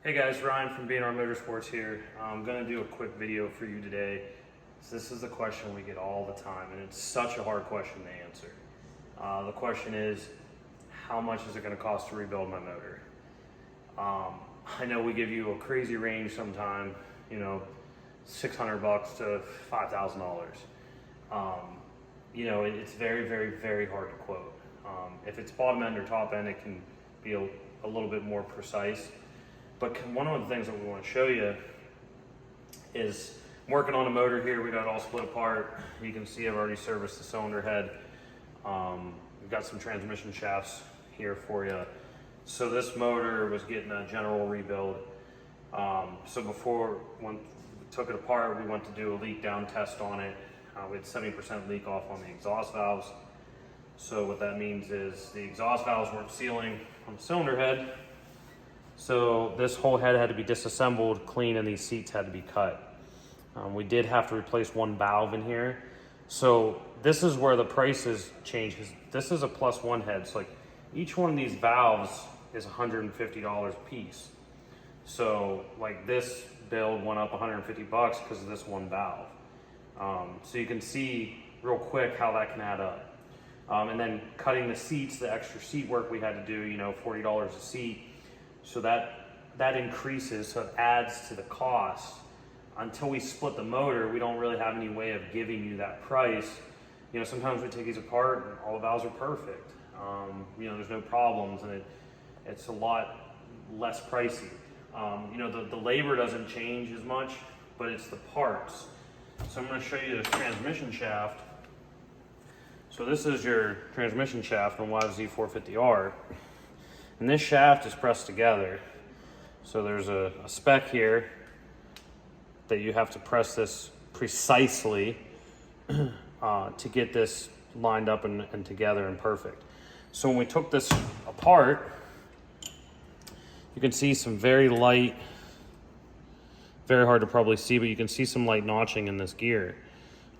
Hey guys, Ryan from B&R Motorsports here. I'm going to do a quick video for you today. So this is the question we get all the time, and it's such a hard question to answer. The question is, how much is it going to cost to rebuild my motor? I know we give you a crazy range sometime, $600 to $5,000. It's very, very, very hard to quote. If it's bottom end or top end, it can be a little bit more precise. But one of the things that we want to show you is I'm working on a motor here. We got it all split apart. You can see I've already serviced the cylinder head. We've got some transmission shafts here for you. So this motor was getting a general rebuild. So when we took it apart, we went to do a leak down test on it. We had 70% leak off on the exhaust valves. So what that means is the exhaust valves weren't sealing on the cylinder head. So this whole head had to be disassembled, clean, and these seats had to be cut. We did have to replace one valve in here. So this is where the prices change. This is a +1 head. So like each one of these valves is $150 a piece. So like this build went up $150 because of this one valve. So you can see real quick how that can add up. And then cutting the seats, the extra seat work we had to do, $40 a seat. So that increases, so it adds to the cost. Until we split the motor, we don't really have any way of giving you that price. Sometimes we take these apart and all the valves are perfect. There's no problems, and it's a lot less pricey. The labor doesn't change as much, but it's the parts. So I'm going to show you this transmission shaft. So this is your transmission shaft from YZ450R. And this shaft is pressed together. So there's a spec here that you have to press this precisely to get this lined up and together and perfect. So when we took this apart, you can see some very light, very hard to probably see, but you can see some light notching in this gear.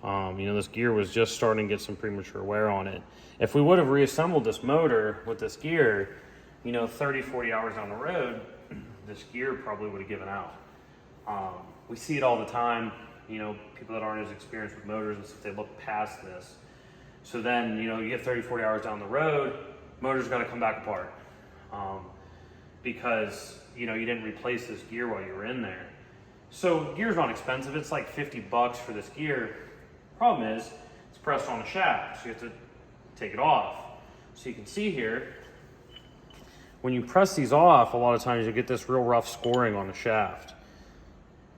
This gear was just starting to get some premature wear on it. If we would have reassembled this motor with this gear, 30, 40 hours down the road, this gear probably would have given out. We see it all the time, people that aren't as experienced with motors and stuff, they look past this. So then, you get 30, 40 hours down the road, motor's got to come back apart because, you didn't replace this gear while you were in there. So gear's not expensive. It's like $50 for this gear. Problem is, it's pressed on the shaft, so you have to take it off. So you can see here, when you press these off, a lot of times you get this real rough scoring on the shaft.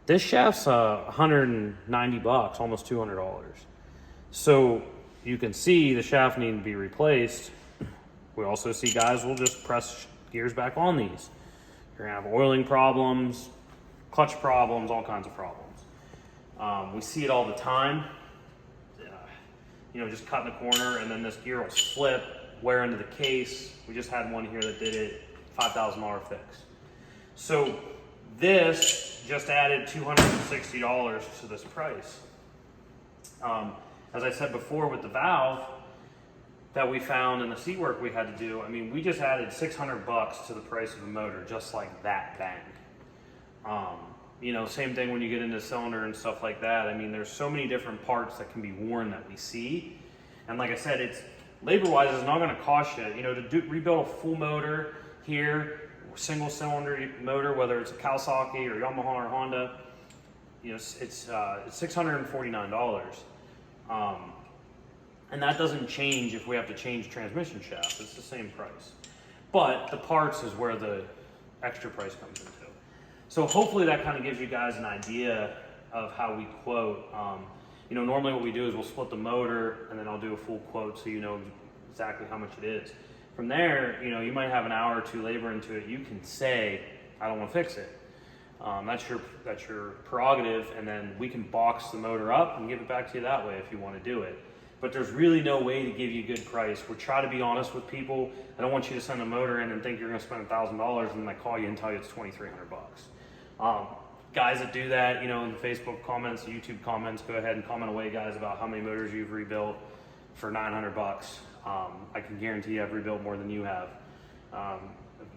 This shaft's $190, almost $200. So you can see the shaft needing to be replaced. We also see guys will just press gears back on these. You're gonna have oiling problems, clutch problems, all kinds of problems. We see it all the time. Just cut in the corner and then this gear will slip, wear into the case. We just had one here that did it, $5,000 fix. So this just added $260 to this price. As I said before, with the valve that we found and the seat work we had to do, we just added $600 to the price of the motor, just like that, bang. Same thing when you get into cylinder and stuff like that. There's so many different parts that can be worn that we see. And like I said, it's labor-wise, it's not going to cost you. To rebuild a full motor here, single cylinder motor, whether it's a Kawasaki or Yamaha or Honda, it's $649. And that doesn't change if we have to change transmission shaft. It's the same price. But the parts is where the extra price comes into. So hopefully that kind of gives you guys an idea of how we quote. Normally what we do is we'll split the motor and then I'll do a full quote so you know exactly how much it is. From there, you might have an hour or two labor into it. You can say, I don't want to fix it. That's your prerogative, and then we can box the motor up and give it back to you that way if you want to do it. But there's really no way to give you a good price. We're trying to be honest with people. I don't want you to send a motor in and think you're going to spend $1,000 and then I call you and tell you it's $2,300. Guys that do that, in the Facebook comments, YouTube comments, go ahead and comment away, guys, about how many motors you've rebuilt for $900. I can guarantee I've rebuilt more than you have. I've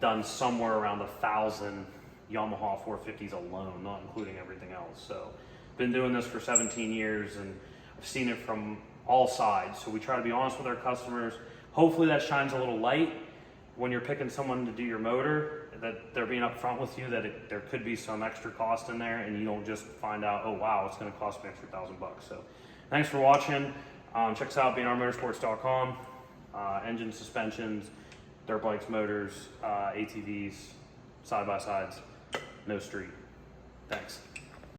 done somewhere around 1,000 Yamaha 450s alone, not including everything else. So been doing this for 17 years and I've seen it from all sides. So we try to be honest with our customers. Hopefully that shines a little light when you're picking someone to do your motor, that they're being upfront with you that there could be some extra cost in there and you don't just find out, oh wow, it's gonna cost me extra $1,000 bucks. So thanks for watching. Check us out, bnrmotorsports.com. Engine, suspensions, dirt bikes, motors, ATVs, side-by-sides, no street. Thanks.